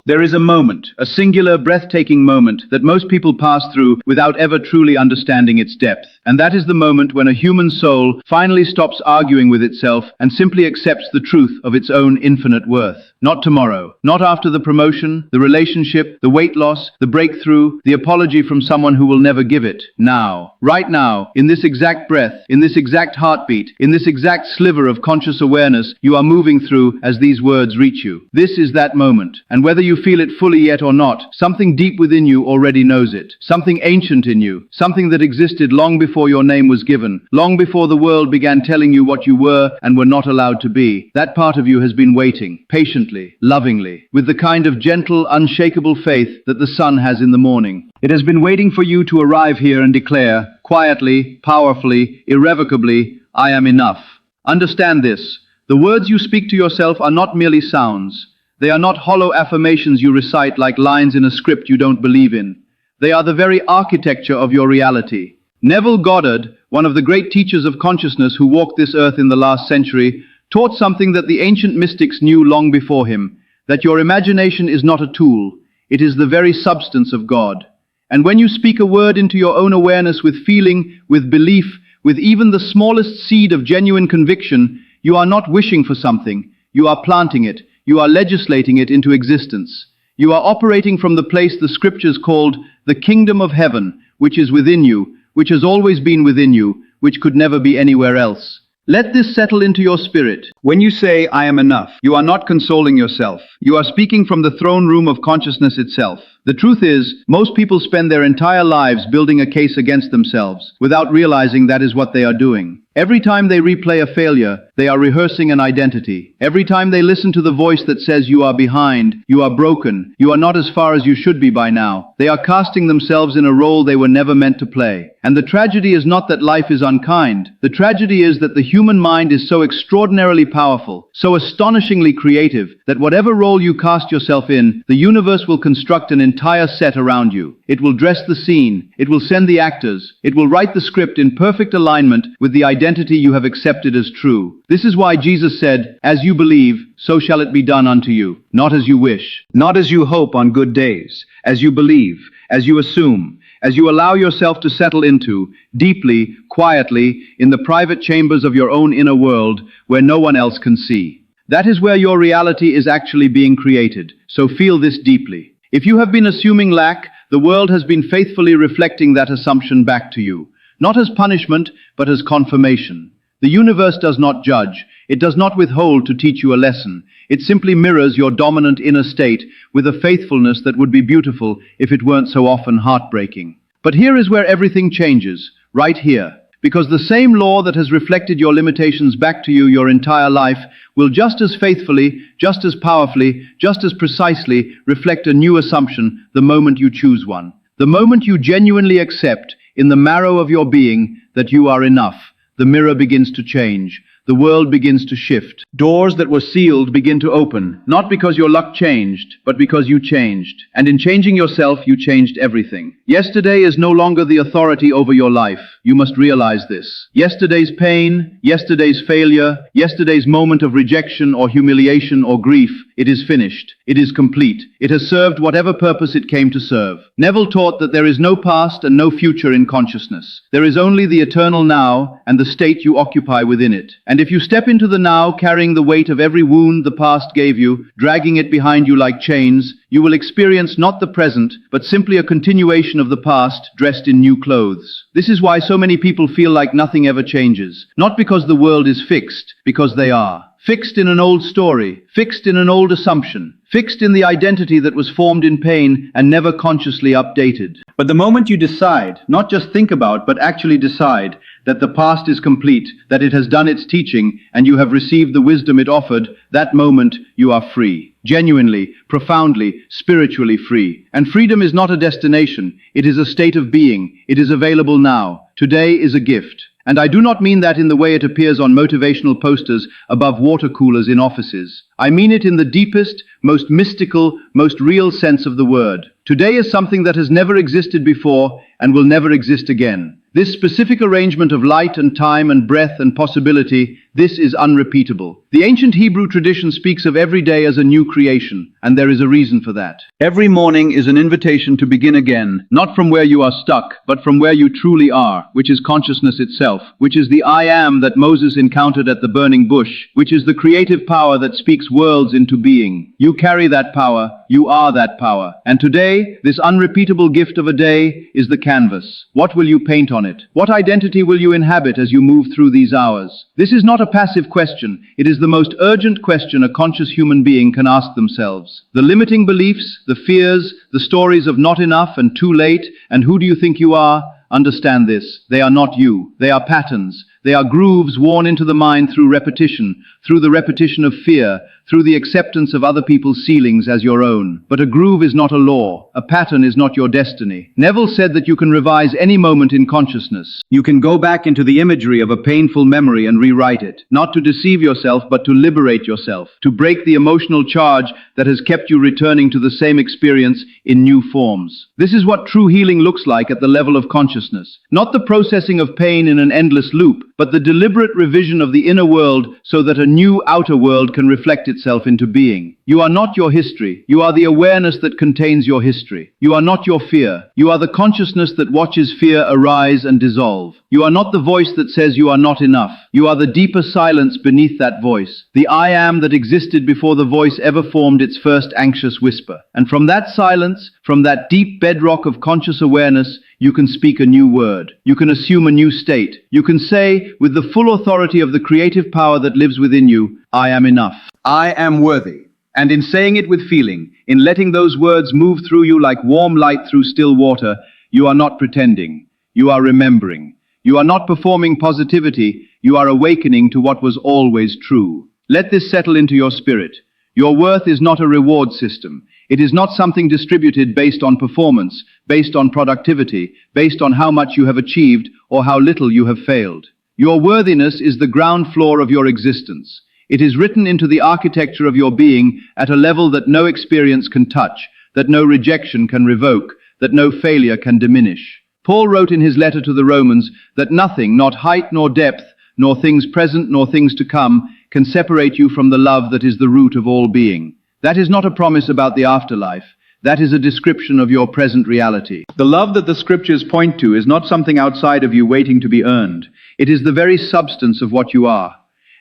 There is a moment, a singular, breathtaking moment that most people pass through without ever truly understanding its depth. And that is the moment when a human soul finally stops arguing with itself and simply accepts the truth of its own infinite worth. Not tomorrow, not after the promotion, the relationship, the weight loss, the breakthrough, the apology from someone who will never give it. Now, right now, in this exact breath, in this exact heartbeat, in this exact sliver of conscious awareness you are moving through as these words reach you. This is that moment, and whether you feel it fully yet or not, something deep within you already knows it. Something ancient in you, something that existed long before your name was given, long before the world began telling you what you were and were not allowed to be. That part of you has been waiting, patiently, lovingly, with the kind of gentle, unshakable faith that the sun has in the morning. It has been waiting for you to arrive here and declare, quietly, powerfully, irrevocably, I am enough. Understand this. The words you speak to yourself are not merely sounds. They are not hollow affirmations you recite like lines in a script you don't believe in. They are the very architecture of your reality. Neville Goddard, one of the great teachers of consciousness who walked this earth in the last century, taught something that the ancient mystics knew long before him, that your imagination is not a tool, it is the very substance of God. And when you speak a word into your own awareness with feeling, with belief, with even the smallest seed of genuine conviction, you are not wishing for something, you are planting it. You are legislating it into existence. You are operating from the place the scriptures called the kingdom of heaven, which is within you, which has always been within you, which could never be anywhere else. Let this settle into your spirit. When you say, I am enough, you are not consoling yourself. You are speaking from the throne room of consciousness itself. The truth is, most people spend their entire lives building a case against themselves, without realizing that is what they are doing. Every time they replay a failure, they are rehearsing an identity. Every time they listen to the voice that says you are behind, you are broken, you are not as far as you should be by now, they are casting themselves in a role they were never meant to play. And the tragedy is not that life is unkind. The tragedy is that the human mind is so extraordinarily powerful, so astonishingly creative, that whatever role you cast yourself in, the universe will construct an entire set around you. It will dress the scene, it will send the actors, it will write the script in perfect alignment with the identity you have accepted as true. This is why Jesus said, as you believe, so shall it be done unto you. Not as you wish, not as you hope on good days, as you believe, as you assume, as you allow yourself to settle into, deeply, quietly, in the private chambers of your own inner world where no one else can see. That is where your reality is actually being created, so feel this deeply. If you have been assuming lack, the world has been faithfully reflecting that assumption back to you, not as punishment, but as confirmation. The universe does not judge, it does not withhold to teach you a lesson. It simply mirrors your dominant inner state with a faithfulness that would be beautiful if it weren't so often heartbreaking. But here is where everything changes, right here. Because the same law that has reflected your limitations back to you your entire life will just as faithfully, just as powerfully, just as precisely reflect a new assumption the moment you choose one. The moment you genuinely accept, in the marrow of your being, that you are enough, the mirror begins to change. The world begins to shift. Doors that were sealed begin to open, not because your luck changed, but because you changed. And in changing yourself, you changed everything. Yesterday is no longer the authority over your life. You must realize this. Yesterday's pain, yesterday's failure, yesterday's moment of rejection or humiliation or grief, it is finished. It is complete. It has served whatever purpose it came to serve. Neville taught that there is no past and no future in consciousness. There is only the eternal now and the state you occupy within it. And if you step into the now carrying the weight of every wound the past gave you, dragging it behind you like chains, you will experience not the present, but simply a continuation of the past dressed in new clothes. This is why so many people feel like nothing ever changes. Not because the world is fixed, because they are. Fixed in an old story, fixed in an old assumption, fixed in the identity that was formed in pain and never consciously updated. But the moment you decide, not just think about, but actually decide, that the past is complete, that it has done its teaching, and you have received the wisdom it offered, that moment you are free. Genuinely, profoundly, spiritually free. And freedom is not a destination, it is a state of being. It is available now. Today is a gift. And I do not mean that in the way it appears on motivational posters above water coolers in offices. I mean it in the deepest, most mystical, most real sense of the word. Today is something that has never existed before and will never exist again. This specific arrangement of light and time and breath and possibility, This is unrepeatable. The ancient Hebrew tradition speaks of every day as a new creation, and there is a reason for that. Every morning is an invitation to begin again, not from where you are stuck, but from where you truly are, which is consciousness itself, which is the I am that Moses encountered at the burning bush, which is the creative power that speaks worlds into being. You carry that power, you are that power. And today, this unrepeatable gift of a day is the canvas. What will you paint on it? What identity will you inhabit as you move through these hours? This is not a passive question. It is the most urgent question a conscious human being can ask themselves. The limiting beliefs, the fears, the stories of not enough and too late, and who do you think you are? Understand this. They are not you. They are patterns. They are grooves worn into the mind through the repetition of fear, through the acceptance of other people's ceilings as your own. But a groove is not a law. A pattern is not your destiny. Neville said that you can revise any moment in consciousness. You can go back into the imagery of a painful memory and rewrite it. Not to deceive yourself, but to liberate yourself. To break the emotional charge that has kept you returning to the same experience in new forms. This is what true healing looks like at the level of consciousness. Not the processing of pain in an endless loop, but the deliberate revision of the inner world so that a new outer world can reflect itself into being. You are not your history. You are the awareness that contains your history. You are not your fear. You are the consciousness that watches fear arise and dissolve. You are not the voice that says you are not enough. You are the deeper silence beneath that voice. The I am that existed before the voice ever formed its first anxious whisper. And from that silence, from that deep bedrock of conscious awareness, you can speak a new word. You can assume a new state. You can say, with the full authority of the creative power that lives within you, I am enough. I am worthy. And in saying it with feeling, in letting those words move through you like warm light through still water, you are not pretending. You are remembering. You are not performing positivity. You are awakening to what was always true. Let this settle into your spirit. Your worth is not a reward system. It is not something distributed based on performance, based on productivity, based on how much you have achieved or how little you have failed. Your worthiness is the ground floor of your existence. It is written into the architecture of your being at a level that no experience can touch, that no rejection can revoke, that no failure can diminish. Paul wrote in his letter to the Romans that nothing, not height nor depth, nor things present nor things to come, can separate you from the love that is the root of all being. That is not a promise about the afterlife. That is a description of your present reality. The love that the scriptures point to is not something outside of you waiting to be earned. It is the very substance of what you are.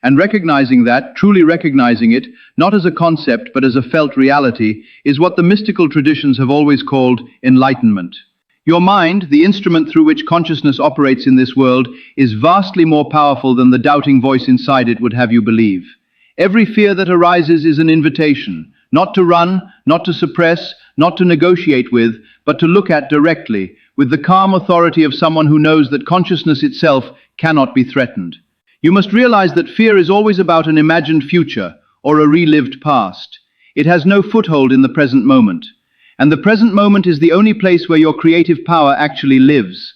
And recognizing that, truly recognizing it, not as a concept but as a felt reality, is what the mystical traditions have always called enlightenment. Your mind, the instrument through which consciousness operates in this world, is vastly more powerful than the doubting voice inside it would have you believe. Every fear that arises is an invitation, not to run, not to suppress, not to negotiate with, but to look at directly, with the calm authority of someone who knows that consciousness itself cannot be threatened. You must realize that fear is always about an imagined future or a relived past. It has no foothold in the present moment. And the present moment is the only place where your creative power actually lives.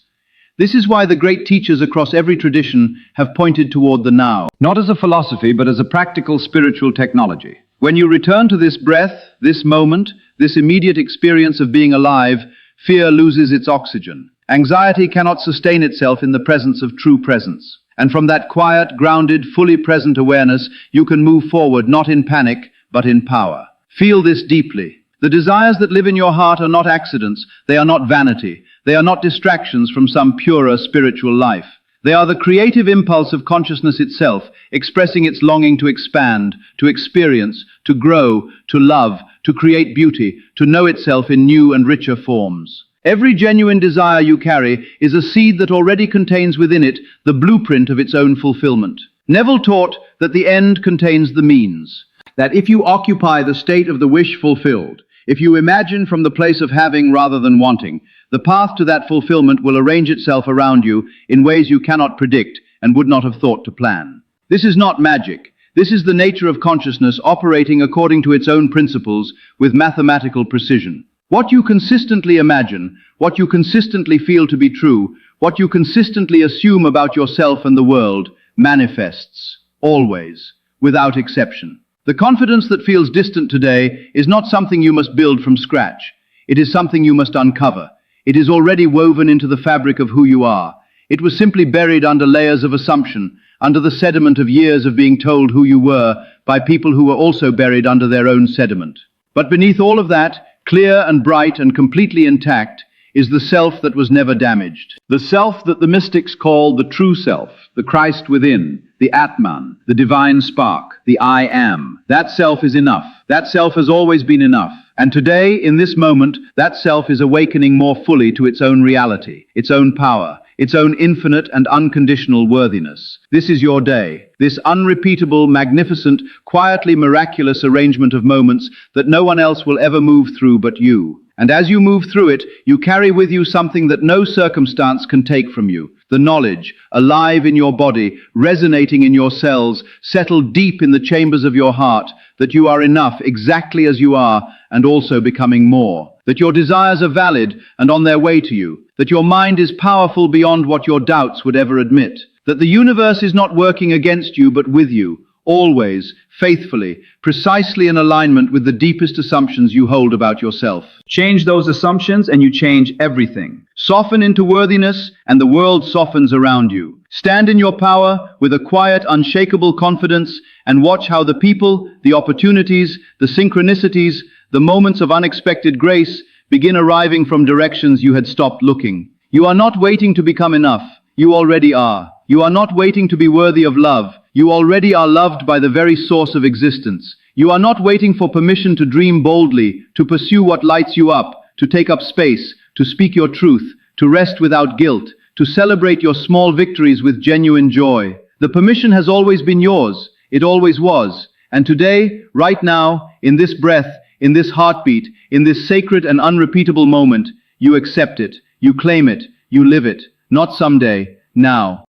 This is why the great teachers across every tradition have pointed toward the now, not as a philosophy, but as a practical spiritual technology. When you return to this breath, this moment, this immediate experience of being alive, fear loses its oxygen. Anxiety cannot sustain itself in the presence of true presence. And from that quiet, grounded, fully present awareness, you can move forward not in panic, but in power. Feel this deeply. The desires that live in your heart are not accidents. They are not vanity. They are not distractions from some purer spiritual life. They are the creative impulse of consciousness itself, expressing its longing to expand, to experience, to grow, to love, to create beauty, to know itself in new and richer forms. Every genuine desire you carry is a seed that already contains within it the blueprint of its own fulfillment. Neville taught that the end contains the means, that if you occupy the state of the wish fulfilled, if you imagine from the place of having rather than wanting, the path to that fulfillment will arrange itself around you in ways you cannot predict and would not have thought to plan. This is not magic. This is the nature of consciousness operating according to its own principles with mathematical precision. What you consistently imagine, what you consistently feel to be true, what you consistently assume about yourself and the world, manifests, always, without exception. The confidence that feels distant today is not something you must build from scratch. It is something you must uncover. It is already woven into the fabric of who you are. It was simply buried under layers of assumption, under the sediment of years of being told who you were by people who were also buried under their own sediment. But beneath all of that, clear and bright and completely intact, is the self that was never damaged. The self that the mystics call the true self, the Christ within, the Atman, the divine spark, the I am. That self is enough. That self has always been enough. And today, in this moment, that self is awakening more fully to its own reality, its own power, its own infinite and unconditional worthiness. This is your day, this unrepeatable, magnificent, quietly miraculous arrangement of moments that no one else will ever move through but you. And as you move through it, you carry with you something that no circumstance can take from you. The knowledge, alive in your body, resonating in your cells, settled deep in the chambers of your heart, that you are enough exactly as you are, and also becoming more. That your desires are valid and on their way to you. That your mind is powerful beyond what your doubts would ever admit. That the universe is not working against you but with you, always, faithfully, precisely in alignment with the deepest assumptions you hold about yourself. Change those assumptions and you change everything. Soften into worthiness and the world softens around you. Stand in your power with a quiet, unshakable confidence and watch how the people, the opportunities, the synchronicities, the moments of unexpected grace begin arriving from directions you had stopped looking. You are not waiting to become enough. You already are. You are not waiting to be worthy of love. You already are loved by the very source of existence. You are not waiting for permission to dream boldly, to pursue what lights you up, to take up space, to speak your truth, to rest without guilt, to celebrate your small victories with genuine joy. The permission has always been yours. It always was. And today, right now, in this breath, in this heartbeat, in this sacred and unrepeatable moment, you accept it, you claim it, you live it. Not someday, now.